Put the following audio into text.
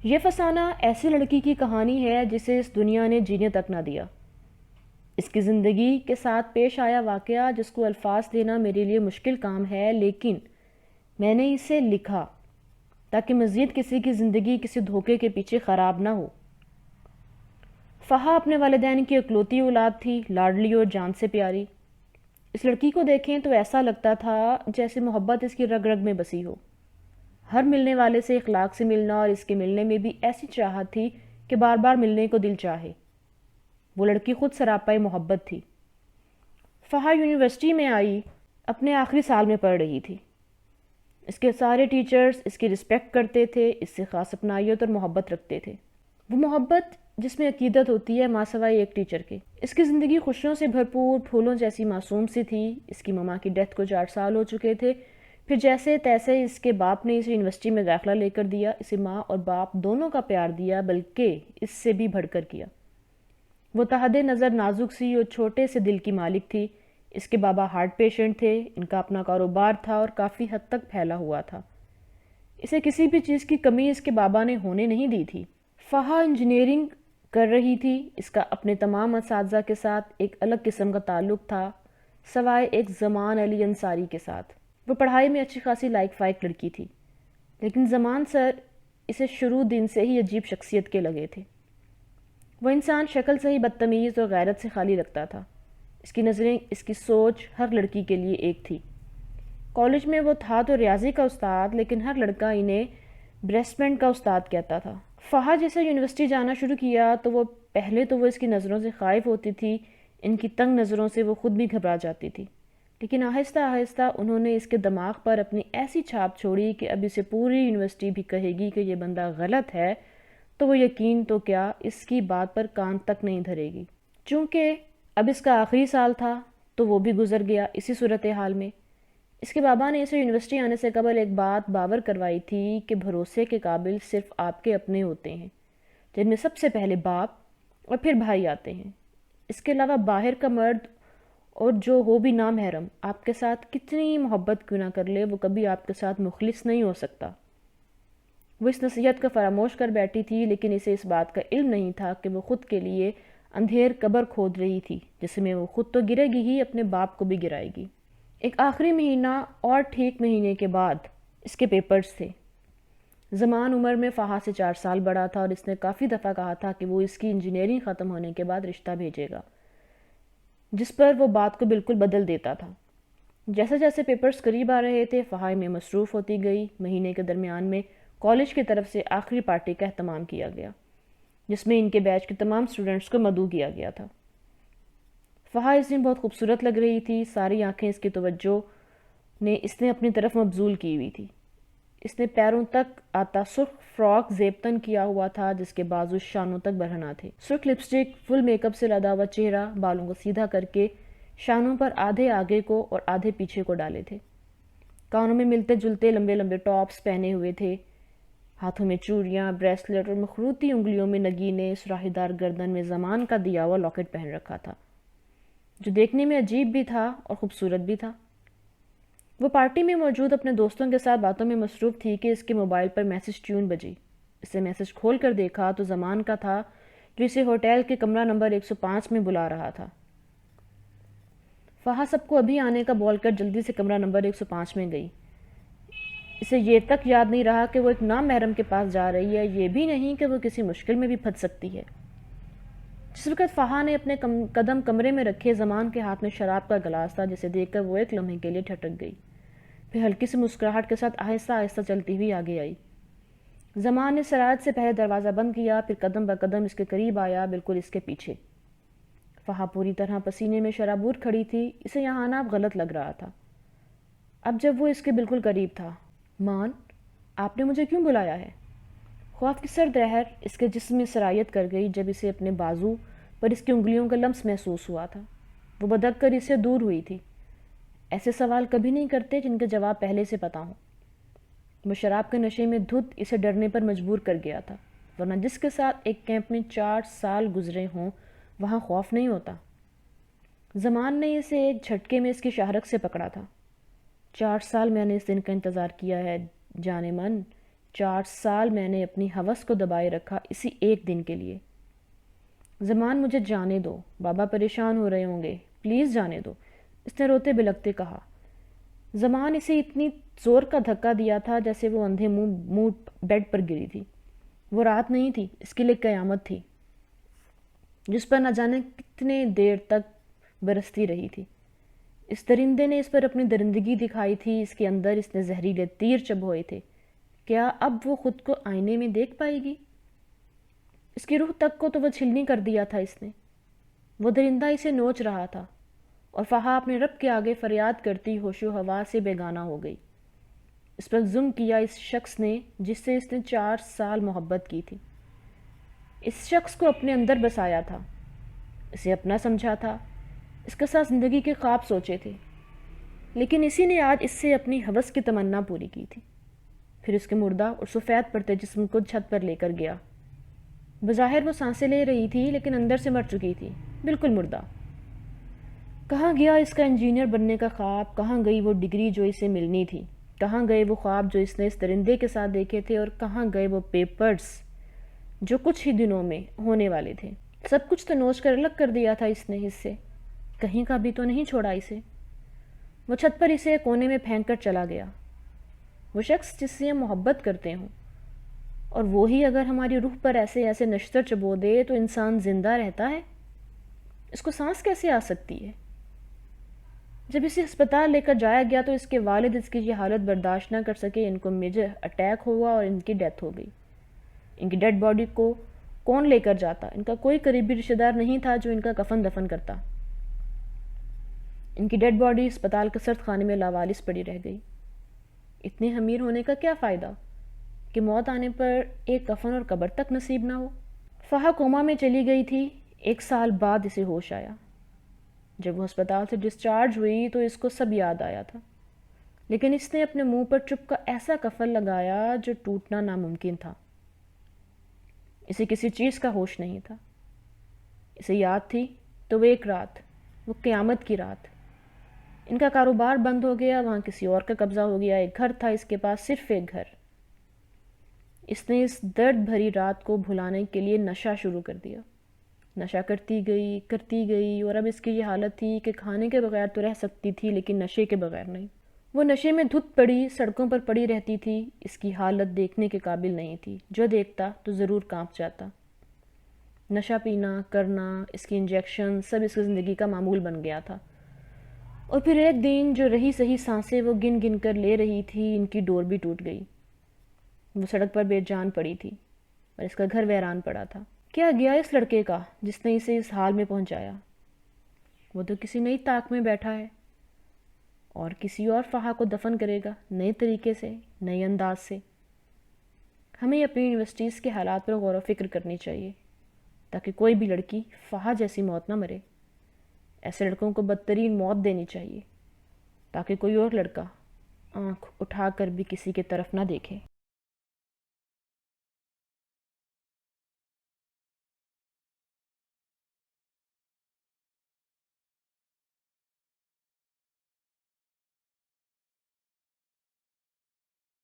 یہ فسانہ ایسی لڑکی کی کہانی ہے جسے اس دنیا نے جینے تک نہ دیا۔ اس کی زندگی کے ساتھ پیش آیا واقعہ جس کو الفاظ دینا میرے لیے مشکل کام ہے، لیکن میں نے اسے لکھا تاکہ مزید کسی کی زندگی کسی دھوکے کے پیچھے خراب نہ ہو۔ فہا اپنے والدین کی اکلوتی اولاد تھی، لاڈلی اور جان سے پیاری۔ اس لڑکی کو دیکھیں تو ایسا لگتا تھا جیسے محبت اس کی رگ رگ میں بسی ہو۔ ہر ملنے والے سے اخلاق سے ملنا، اور اس کے ملنے میں بھی ایسی چاہت تھی کہ بار بار ملنے کو دل چاہے۔ وہ لڑکی خود سراپائی محبت تھی۔ فہا یونیورسٹی میں آئی، اپنے آخری سال میں پڑھ رہی تھی۔ اس کے سارے ٹیچرز اس کی رسپیکٹ کرتے تھے، اس سے خاص اپنائیت اور محبت رکھتے تھے۔ وہ محبت جس میں عقیدت ہوتی ہے ماں سوائے ایک ٹیچر کے۔ اس کی زندگی خوشیوں سے بھرپور، پھولوں جیسی معصوم سی تھی۔ اس کی ماما کی ڈیتھ کو 4 سال ہو چکے تھے۔ پھر جیسے تیسے اس کے باپ نے اسے یونیورسٹی میں داخلہ لے کر دیا۔ اسے ماں اور باپ دونوں کا پیار دیا، بلکہ اس سے بھی بڑھ کر کیا۔ وہ تحت نظر نازک سی اور چھوٹے سے دل کی مالک تھی۔ اس کے بابا ہارٹ پیشنٹ تھے، ان کا اپنا کاروبار تھا اور کافی حد تک پھیلا ہوا تھا۔ اسے کسی بھی چیز کی کمی اس کے بابا نے ہونے نہیں دی تھی۔ فہا انجینئرنگ کر رہی تھی۔ اس کا اپنے تمام اساتذہ کے ساتھ ایک الگ قسم کا تعلق تھا، سوائے ایک زمان علی انصاری کے ساتھ۔ وہ پڑھائی میں اچھی خاصی لائق فائق لڑکی تھی، لیکن زمان سر اسے شروع دن سے ہی عجیب شخصیت کے لگے تھے۔ وہ انسان شکل سے ہی بدتمیز اور غیرت سے خالی لگتا تھا۔ اس کی نظریں، اس کی سوچ ہر لڑکی کے لیے ایک تھی۔ کالج میں وہ تھا تو ریاضی کا استاد، لیکن ہر لڑکا انہیں بریسمنٹ کا استاد کہتا تھا۔ فہا جیسے یونیورسٹی جانا شروع کیا تو پہلے تو وہ اس کی نظروں سے خائف ہوتی تھی۔ ان کی تنگ نظروں سے وہ خود بھی گھبرا جاتی تھی، لیکن آہستہ آہستہ انہوں نے اس کے دماغ پر اپنی ایسی چھاپ چھوڑی کہ اب اسے پوری یونیورسٹی بھی کہے گی کہ یہ بندہ غلط ہے تو وہ یقین تو کیا اس کی بات پر کان تک نہیں دھرے گی۔ چونکہ اب اس کا آخری سال تھا تو وہ بھی گزر گیا اسی صورتحال میں۔ اس کے بابا نے اسے یونیورسٹی آنے سے قبل ایک بات باور کروائی تھی کہ بھروسے کے قابل صرف آپ کے اپنے ہوتے ہیں، جن میں سب سے پہلے باپ اور پھر بھائی آتے ہیں۔ اس کے علاوہ باہر کا مرد اور جو ہو بھی نامحرم آپ کے ساتھ کتنی محبت کیوں نہ کر لے، وہ کبھی آپ کے ساتھ مخلص نہیں ہو سکتا۔ وہ اس نصیحت کا فراموش کر بیٹھی تھی، لیکن اسے اس بات کا علم نہیں تھا کہ وہ خود کے لیے اندھیر قبر کھود رہی تھی، جس میں وہ خود تو گرے گی ہی، اپنے باپ کو بھی گرائے گی۔ ایک آخری مہینہ اور ٹھیک مہینے کے بعد اس کے پیپرز تھے۔ زمان عمر میں فہا سے 4 سال بڑا تھا، اور اس نے کافی دفعہ کہا تھا کہ وہ اس کی انجینئرنگ ختم ہونے کے بعد رشتہ بھیجے گا، جس پر وہ بات کو بالکل بدل دیتا تھا۔ جیسے جیسے پیپرز قریب آ رہے تھے، فہا میں مصروف ہوتی گئی۔ مہینے کے درمیان میں کالج کی طرف سے آخری پارٹی کا اہتمام کیا گیا، جس میں ان کے بیچ کے تمام اسٹوڈنٹس کو مدعو کیا گیا تھا۔ فہا اس دن بہت خوبصورت لگ رہی تھی۔ ساری آنکھیں اس کی توجہ اس نے اپنی طرف مبذول کی ہوئی تھی۔ اس نے پیروں تک آتا سرخ فراک زیبتن کیا ہوا تھا، جس کے بازو شانوں تک برہنہ تھے۔ سرخ لپسٹک، فل میک اپ سے لدا ہوا چہرہ، بالوں کو سیدھا کر کے شانوں پر آدھے آگے کو اور آدھے پیچھے کو ڈالے تھے۔ کانوں میں ملتے جلتے لمبے لمبے ٹاپس پہنے ہوئے تھے۔ ہاتھوں میں چوڑیاں، بریسلیٹ اور مخروطی انگلیوں میں نگینے، سراہی دار گردن میں زمان کا دیا ہوا لاکٹ پہن رکھا تھا، جو دیکھنے میں عجیب بھی تھا اور خوبصورت بھی تھا۔ وہ پارٹی میں موجود اپنے دوستوں کے ساتھ باتوں میں مصروف تھی کہ اس کے موبائل پر میسج ٹیون بجی۔ اسے میسج کھول کر دیکھا تو زمان کا تھا، جو اسے ہوٹل کے کمرہ نمبر 105 میں بلا رہا تھا۔ فہا سب کو ابھی آنے کا بول کر جلدی سے کمرہ نمبر 105 میں گئی۔ اسے یہ تک یاد نہیں رہا کہ وہ ایک نامحرم کے پاس جا رہی ہے، یہ بھی نہیں کہ وہ کسی مشکل میں بھی پھنس سکتی ہے۔ جس وقت فہا نے اپنے قدم کمرے میں رکھے، زمان کے ہاتھ میں شراب کا گلاس تھا، جسے دیکھ کر وہ ایک لمحے کے لیے ٹھٹک گئی، پھر ہلکی سی مسکراہٹ کے ساتھ آہستہ آہستہ چلتی ہوئی آگے آئی۔ زمان نے سرایت سے پہلے دروازہ بند کیا، پھر قدم بہ قدم اس کے قریب آیا، بالکل اس کے پیچھے۔ فہا پوری طرح پسینے میں شرابور کھڑی تھی۔ اسے یہاں آنا اب غلط لگ رہا تھا، اب جب وہ اس کے بالکل قریب تھا۔ مان، آپ نے مجھے کیوں بلایا ہے؟ خوف کی سرد لہر اس کے جسم میں سرایت کر گئی جب اسے اپنے بازو پر اس کی انگلیوں کا لمس محسوس ہوا تھا۔ وہ بدک کر اس سے دور ہوئی تھی۔ ایسے سوال کبھی نہیں کرتے جن کے جواب پہلے سے پتا ہوں۔ وہ شراب کے نشے میں دھت اسے ڈرنے پر مجبور کر گیا تھا، ورنہ جس کے ساتھ ایک کیمپ میں 4 سال گزرے ہوں وہاں خوف نہیں ہوتا۔ زمان نے اسے ایک جھٹکے میں اس کی شاہرگ سے پکڑا تھا۔ 4 سال میں نے اس دن کا انتظار کیا ہے جانے من، 4 سال میں نے اپنی ہوس کو دبائے رکھا اسی ایک دن کے لیے۔ زمان مجھے جانے دو، بابا پریشان ہو رہے ہوں گے، پلیز جانے دو، اس نے روتے بلکتے کہا۔ زمان اسے اتنی زور کا دھکا دیا تھا جیسے وہ اندھے منہ بیڈ پر گری تھی۔ وہ رات نہیں تھی، اس کے لیے قیامت تھی، جس پر نہ جانے کتنے دیر تک برستی رہی تھی۔ اس درندے نے اس پر اپنی درندگی دکھائی تھی، اس کے اندر اس نے زہریلے تیر چبھوئے تھے۔ کیا اب وہ خود کو آئینے میں دیکھ پائے گی؟ اس کی روح تک کو تو وہ چھلنی کر دیا تھا اس نے۔ وہ درندہ اسے نوچ رہا تھا اور فہا اپنے رب کے آگے فریاد کرتی ہوش و حواس سے بیگانہ ہو گئی۔ اس پر ظلم کیا اس شخص نے جس سے اس نے 4 سال محبت کی تھی۔ اس شخص کو اپنے اندر بسایا تھا، اسے اپنا سمجھا تھا، اس کے ساتھ زندگی کے خواب سوچے تھے، لیکن اسی نے آج اس سے اپنی ہوس کی تمنا پوری کی تھی۔ پھر اس کے مردہ اور سفید پڑتے جسم کو چھت پر لے کر گیا۔ بظاہر وہ سانسیں لے رہی تھی لیکن اندر سے مر چکی تھی، بالکل مردہ۔ کہاں گیا اس کا انجینئر بننے کا خواب؟ کہاں گئی وہ ڈگری جو اسے ملنی تھی؟ کہاں گئے وہ خواب جو اس نے اس درندے کے ساتھ دیکھے تھے؟ اور کہاں گئے وہ پیپرز جو کچھ ہی دنوں میں ہونے والے تھے؟ سب کچھ تو نوچ کر الگ کر دیا تھا اس نے، اس سے کہیں کا بھی تو نہیں چھوڑا اسے۔ وہ چھت پر اسے کونے میں پھینک کر چلا گیا۔ وہ شخص جس سے ہم محبت کرتے ہوں اور وہی اگر ہماری روح پر ایسے ایسے نشتر چبو دے تو انسان زندہ رہتا ہے؟ اس کو سانس کیسے آ سکتی ہے؟ جب اسے ہسپتال لے کر جایا گیا تو اس کے والد اس کی یہ حالت برداشت نہ کر سکے، ان کو میجر اٹیک ہوا اور ان کی ڈیتھ ہو گئی۔ ان کی ڈیڈ باڈی کو کون لے کر جاتا؟ ان کا کوئی قریبی رشتہ دار نہیں تھا جو ان کا کفن دفن کرتا۔ ان کی ڈیڈ باڈی ہسپتال کے سرد خانے میں لاوالس پڑی رہ گئی۔ اتنے امیر ہونے کا کیا فائدہ کہ موت آنے پر ایک کفن اور قبر تک نصیب نہ ہو۔ فہا کوما میں چلی گئی تھی۔ 1 سال بعد اسے ہوش آیا۔ جب وہ ہسپتال سے ڈسچارج ہوئی تو اس کو سب یاد آیا تھا، لیکن اس نے اپنے منہ پر چپ کا ایسا کفن لگایا جو ٹوٹنا ناممکن تھا۔ اسے کسی چیز کا ہوش نہیں تھا۔ اسے یاد تھی تو وہ ایک رات، وہ قیامت کی رات۔ ان کا کاروبار بند ہو گیا، وہاں کسی اور کا قبضہ ہو گیا، ایک گھر تھا اس کے پاس، صرف ایک گھر۔ اس نے اس درد بھری رات کو بھلانے کے لیے نشہ شروع کر دیا۔ نشہ کرتی گئی اور اب اس کی یہ حالت تھی کہ کھانے کے بغیر تو رہ سکتی تھی لیکن نشے کے بغیر نہیں۔ وہ نشے میں دھت پڑی سڑکوں پر پڑی رہتی تھی، اس کی حالت دیکھنے کے قابل نہیں تھی، جو دیکھتا تو ضرور کانپ جاتا۔ نشہ پینا، کرنا، اس کی انجیکشن سب اس کی زندگی کا معمول بن گیا تھا۔ اور پھر ایک دن جو رہی سہی سانسیں وہ گن گن کر لے رہی تھی، ان کی ڈور بھی ٹوٹ گئی۔ وہ سڑک پر بے جان پڑی تھی اور اس کا گھر ویران پڑا تھا۔ کیا گیا اس لڑکے کا جس نے اسے اس حال میں پہنچایا؟ وہ تو کسی نئی طاق میں بیٹھا ہے اور کسی اور فہا کو دفن کرے گا، نئے طریقے سے، نئے انداز سے۔ ہمیں اپنی یونیورسٹیز کے حالات پر غور و فکر کرنی چاہیے تاکہ کوئی بھی لڑکی فہا جیسی موت نہ مرے۔ ایسے لڑکوں کو بدترین موت دینی چاہیے تاکہ کوئی اور لڑکا آنکھ اٹھا کر بھی کسی کی طرف نہ دیکھے۔